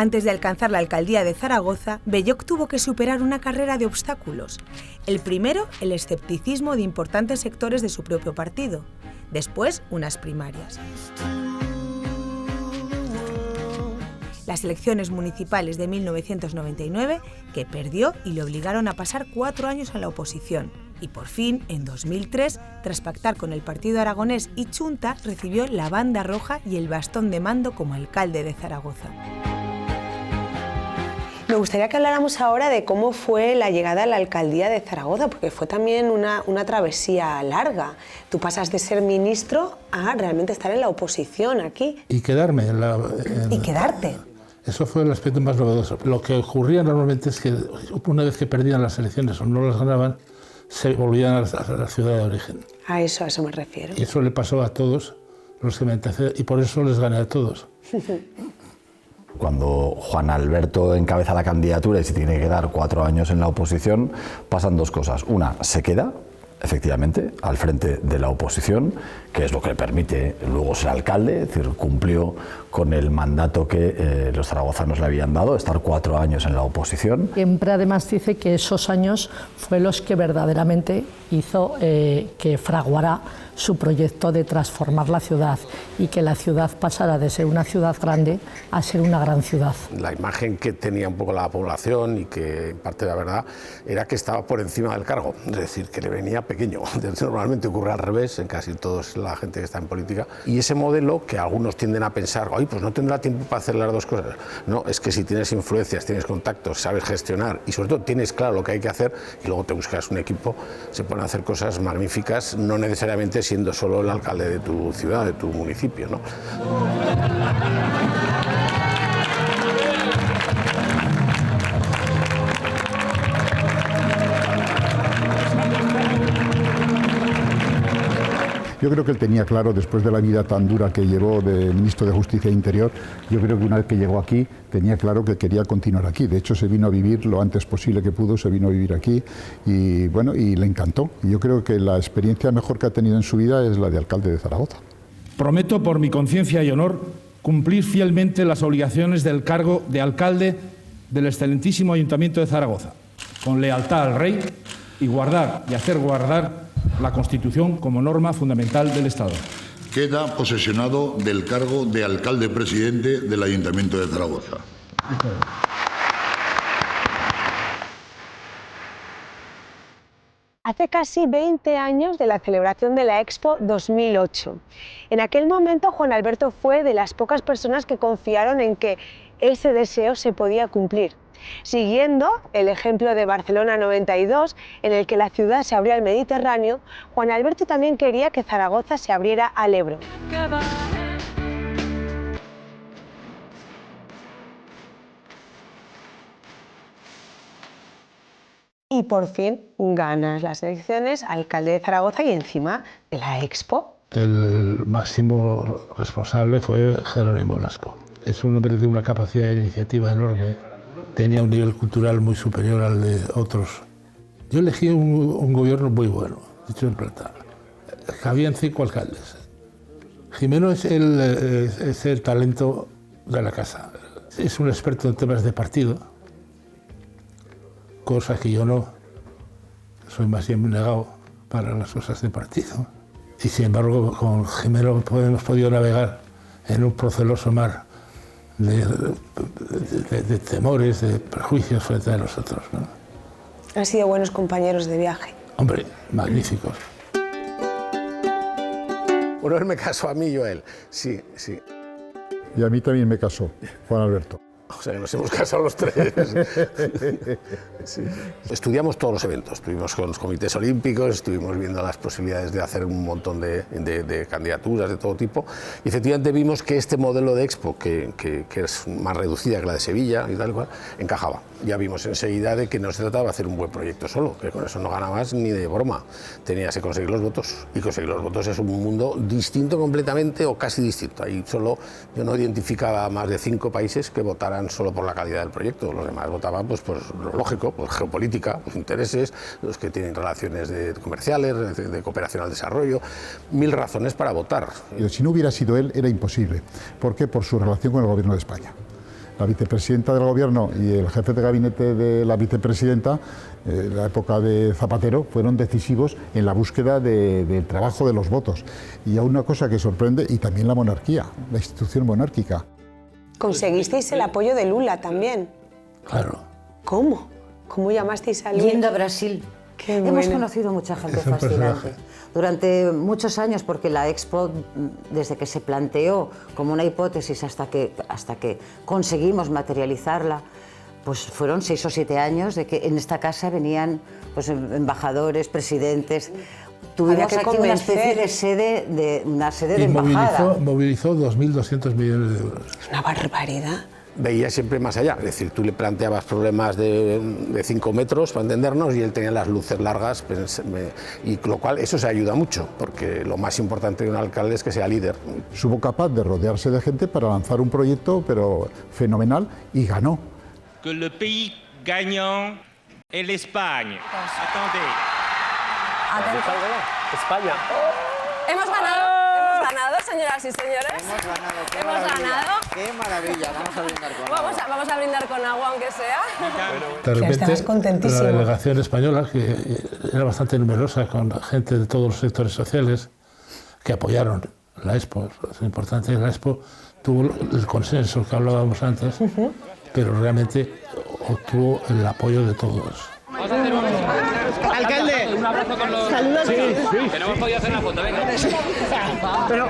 Antes de alcanzar la alcaldía de Zaragoza, Belloch tuvo que superar una carrera de obstáculos. El primero, el escepticismo de importantes sectores de su propio partido. Después, unas primarias. Las elecciones municipales de 1999, que perdió y le obligaron a pasar 4 años en la oposición. Y por fin, en 2003, tras pactar con el partido aragonés y Chunta, recibió la banda roja y el bastón de mando como alcalde de Zaragoza. Me gustaría que habláramos ahora de cómo fue la llegada a la alcaldía de Zaragoza, porque fue también una travesía larga. Tú pasas de ser ministro a realmente estar en la oposición aquí. Y quedarme Y quedarte. Eso fue el aspecto más novedoso. Lo que ocurría normalmente es que una vez que perdían las elecciones o no las ganaban, se volvían a la ciudad de origen. A eso me refiero. Y eso le pasó a todos los que me antecedieron, y por eso les gané a todos. Cuando Juan Alberto encabeza la candidatura y se tiene que quedar 4 años en la oposición, pasan 2 cosas. Una, se queda, efectivamente, al frente de la oposición, que es lo que le permite luego ser alcalde, es decir, cumplió con el mandato que los zaragozanos le habían dado, estar 4 años en la oposición. Siempre además dice que esos años fue los que verdaderamente hizo que fraguara su proyecto de transformar la ciudad y que la ciudad pasara de ser una ciudad grande a ser una gran ciudad. La imagen que tenía un poco la población y que en parte la verdad era que estaba por encima del cargo, es decir, que le venía pequeño. Normalmente ocurre al revés en casi toda la gente que está en política, y ese modelo que algunos tienden a pensar, oye, pues no tendrá tiempo para hacer las 2 cosas. No, es que si tienes influencias, tienes contactos, sabes gestionar y sobre todo tienes claro lo que hay que hacer y luego te buscas un equipo, se pueden hacer cosas magníficas, no necesariamente siendo solo el alcalde de tu ciudad, de tu municipio, ¿no? Yo creo que él tenía claro, después de la vida tan dura que llevó de ministro de Justicia e Interior, yo creo que una vez que llegó aquí, tenía claro que quería continuar aquí. De hecho, se vino a vivir lo antes posible que pudo, se vino a vivir aquí y, bueno, y le encantó. Y yo creo que la experiencia mejor que ha tenido en su vida es la de alcalde de Zaragoza. Prometo, por mi conciencia y honor, cumplir fielmente las obligaciones del cargo de alcalde del excelentísimo Ayuntamiento de Zaragoza, con lealtad al Rey y guardar y hacer guardar la Constitución como norma fundamental del Estado. Queda posesionado del cargo de alcalde presidente del Ayuntamiento de Zaragoza. Hace casi 20 años de la celebración de la Expo 2008. En aquel momento Juan Alberto fue de las pocas personas que confiaron en que ese deseo se podía cumplir. Siguiendo el ejemplo de Barcelona 92, en el que la ciudad se abrió al Mediterráneo, Juan Alberto también quería que Zaragoza se abriera al Ebro. Y por fin ganas las elecciones, alcalde de Zaragoza y encima de la Expo. El máximo responsable fue Jerónimo Blasco. Es un hombre de una capacidad de iniciativa enorme. Tenía un nivel cultural muy superior al de otros. Yo elegí un gobierno muy bueno, dicho en plata. Habían 5 alcaldes. Jimeno es el talento de la casa. Es un experto en temas de partido, cosa que yo no. Soy más bien negado para las cosas de partido. Y sin embargo, con Jimeno hemos podido navegar en un proceloso mar de temores, de prejuicios frente a nosotros, ¿no? Han sido buenos compañeros de viaje. Hombre, magníficos. Bueno, él me casó a mí, yo a él. Sí, sí. Y a mí también me casó, Juan Alberto. O sea, que nos hemos casado los 3. Sí. Estudiamos todos los eventos, estuvimos con los comités olímpicos, estuvimos viendo las posibilidades de hacer un montón de candidaturas de todo tipo y efectivamente vimos que este modelo de Expo, que es más reducida que la de Sevilla y tal cual, encajaba. Ya vimos enseguida de que no se trataba de hacer un buen proyecto solo, que con eso no ganabas ni de broma. Tenías que conseguir los votos y conseguir los votos es un mundo distinto completamente o casi distinto. Ahí solo yo no identificaba más de 5 países que votaran solo por la calidad del proyecto, los demás votaban pues lo lógico, pues geopolítica, los intereses, los que tienen relaciones comerciales, de cooperación al desarrollo, 1000 razones para votar. Si no hubiera sido él, era imposible. ¿Por qué? Por su relación con el Gobierno de España. la vicepresidenta del Gobierno y el jefe de gabinete de la vicepresidenta, en la época de Zapatero, fueron decisivos en la búsqueda del trabajo de los votos. Y hay una cosa que sorprende, y también la monarquía, la institución monárquica. Conseguisteis el apoyo de Lula también. Claro. ¿Cómo? ¿Cómo llamasteis a Lula? Yendo a Brasil. Qué Hemos bueno. conocido mucha gente Es un fascinante. personaje. Durante muchos años, porque la Expo, desde que se planteó como una hipótesis hasta que conseguimos materializarla, pues fueron 6 o 7 años de que en esta casa venían pues, embajadores, presidentes. Tuvimos aquí una especie de sede, una sede de embajada. Movilizó 2.200 millones de euros. Es una barbaridad. Veía siempre más allá, es decir, tú le planteabas problemas de 5 metros, para entendernos, y él tenía las luces largas, y lo cual eso se ayuda mucho, porque lo más importante de un alcalde es que sea líder. Supo capaz de rodearse de gente para lanzar un proyecto, pero fenomenal, y ganó. Que le pays gagnant est l'Espagne. Attendez. España. Hemos ganado, señoras y señores. Hemos ganado. Qué maravilla, vamos a brindar con agua. Vamos a brindar con agua, aunque sea. De repente, estabas contentísimo. la delegación española, que era bastante numerosa, con gente de todos los sectores sociales, que apoyaron la Expo. Es importante que la Expo tuvo el consenso que hablábamos antes, pero realmente obtuvo el apoyo de todos. Alcalde, Un abrazo con los... saludos. Sí, que no hemos podido hacer una foto, venga. Pero...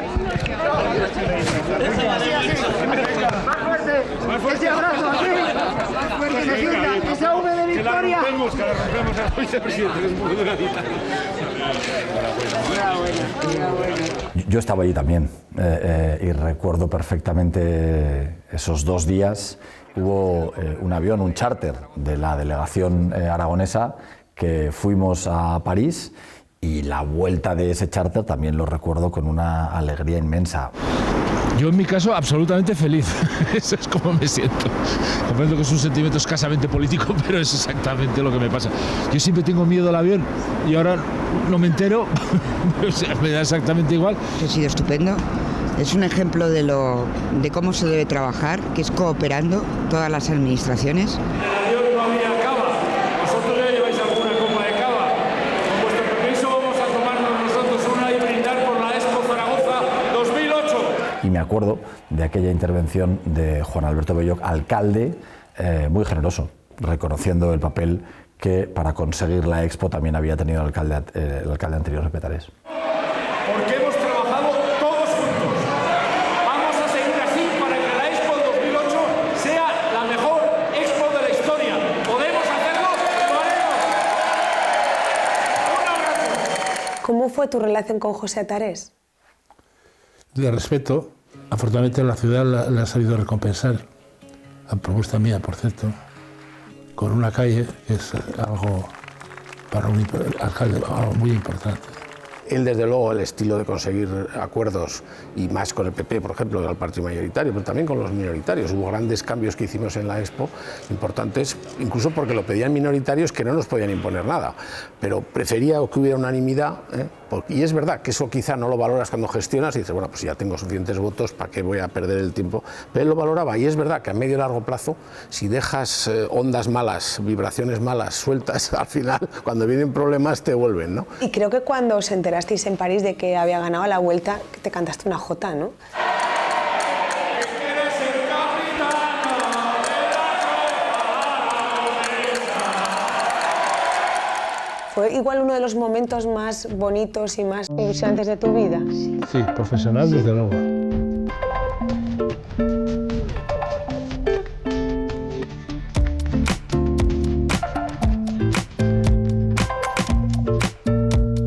Más fuerte. Ese abrazo, así. Que se sienta esa V de victoria. Que la rompemos al vicepresidente, que es muy duradita. Yo estaba allí también y recuerdo perfectamente esos 2 días. Hubo un avión, un charter de la delegación aragonesa que fuimos a París, y la vuelta de ese charter también lo recuerdo con una alegría inmensa. Yo en mi caso absolutamente feliz, eso es como me siento. Comprendo que es un sentimiento escasamente político, pero es exactamente lo que me pasa. Yo siempre tengo miedo al avión y ahora no me entero, o sea, me da exactamente igual. Ha sido estupendo. Es un ejemplo de cómo se debe trabajar, que es cooperando todas las administraciones. El avión todavía acaba. Vosotros ya lleváis alguna copa de cava. Con vuestro permiso vamos a tomarnos nosotros una y brindar por la Expo Zaragoza 2008. Y me acuerdo de aquella intervención de Juan Alberto Belloch, alcalde, muy generoso, reconociendo el papel que para conseguir la Expo también había tenido el alcalde anterior de Petarés. Porque hemos trabajado todos juntos. Vamos a seguir así para que la Expo 2008 sea la mejor Expo de la historia. ¿Podemos hacerlo? ¡Lo haremos! ¡Un abrazo! ¿Cómo fue tu relación con José Atarés? De respeto, afortunadamente la ciudad le ha sabido recompensar, a propuesta mía, por cierto, con una calle que es algo para un alcalde algo muy importante. Él, desde luego, el estilo de conseguir acuerdos, y más con el PP, por ejemplo, del partido mayoritario, pero también con los minoritarios. Hubo grandes cambios que hicimos en la Expo, importantes, incluso porque lo pedían minoritarios que no nos podían imponer nada. Pero prefería que hubiera unanimidad, y es verdad que eso quizá no lo valoras cuando gestionas y dices, bueno, pues ya tengo suficientes votos, ¿para qué voy a perder el tiempo? Pero él lo valoraba, y es verdad que a medio y largo plazo, si dejas ondas malas, vibraciones malas sueltas, al final, cuando vienen problemas, te vuelven, ¿no? Y creo que cuando os enterasteis en París de que había ganado la Vuelta, que te cantaste una jota, ¿no? ¿Fue igual uno de los momentos más bonitos y más ilusionantes de tu vida? Sí, profesional desde luego.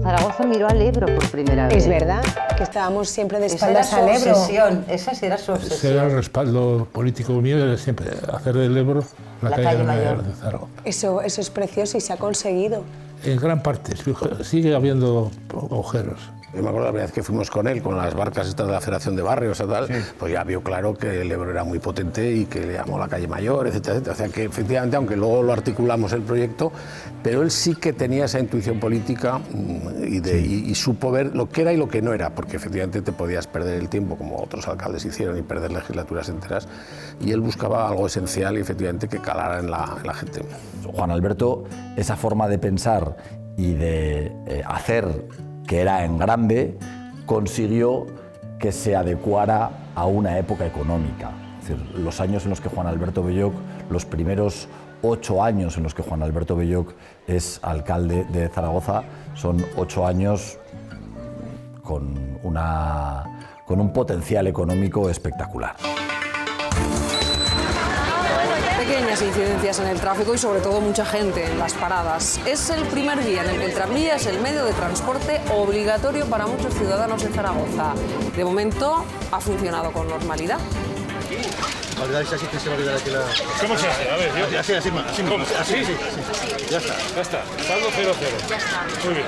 Zaragoza miró al Ebro por primera vez. Es verdad, que estábamos siempre de Esa era espaldas su al Ebro. obsesión, esa sí era su Ese obsesión. era el respaldo político mío, era siempre hacer del Ebro la calle mayor de Zaragoza. Eso es precioso y se ha conseguido. En gran parte, sigue habiendo agujeros. Yo me acuerdo la primera vez que fuimos con él, con las barcas estas de la Federación de Barrios y tal, pues ya vio claro que el Ebro era muy potente y que le llamó la calle Mayor, etcétera, etcétera. O sea que efectivamente, aunque luego lo articulamos el proyecto, pero él sí que tenía esa intuición política y supo ver lo que era y lo que no era, porque efectivamente te podías perder el tiempo, como otros alcaldes hicieron, y perder legislaturas enteras, y él buscaba algo esencial y efectivamente que calara en la gente. Juan Alberto, esa forma de pensar y de hacer, que era en grande, consiguió que se adecuara a una época económica. Es decir, los años en los que Juan Alberto Belloch, los primeros 8 años en los que Juan Alberto Belloch es alcalde de Zaragoza, son 8 años con un potencial económico espectacular. Pequeñas incidencias en el tráfico y sobre todo mucha gente en las paradas. Es el primer día en el que el tranvía es el medio de transporte obligatorio para muchos ciudadanos de Zaragoza. De momento ha funcionado con normalidad. ¿Cómo se hace? A ver, yo... Así. Ya está. Saldo 0-0. Muy bien.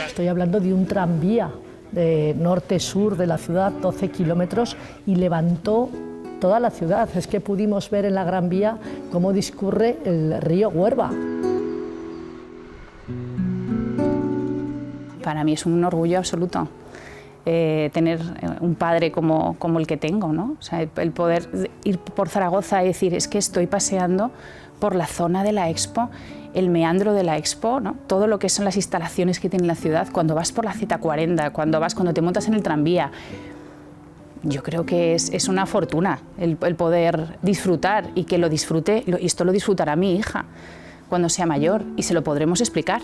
Estoy hablando de un tranvía de norte-sur de la ciudad, 12 kilómetros, y levantó toda la ciudad. Es que pudimos ver en la Gran Vía cómo discurre el río Huerva. Para mí es un orgullo absoluto tener un padre como el que tengo, ¿no? O sea, el poder ir por Zaragoza y decir, es que estoy paseando por la zona de la Expo, el meandro de la Expo, ¿no? Todo lo que son las instalaciones que tiene la ciudad, cuando vas por la Z40, cuando te montas en el tranvía. Yo creo que es una fortuna el poder disfrutar y que lo disfrute, y esto lo disfrutará mi hija cuando sea mayor y se lo podremos explicar.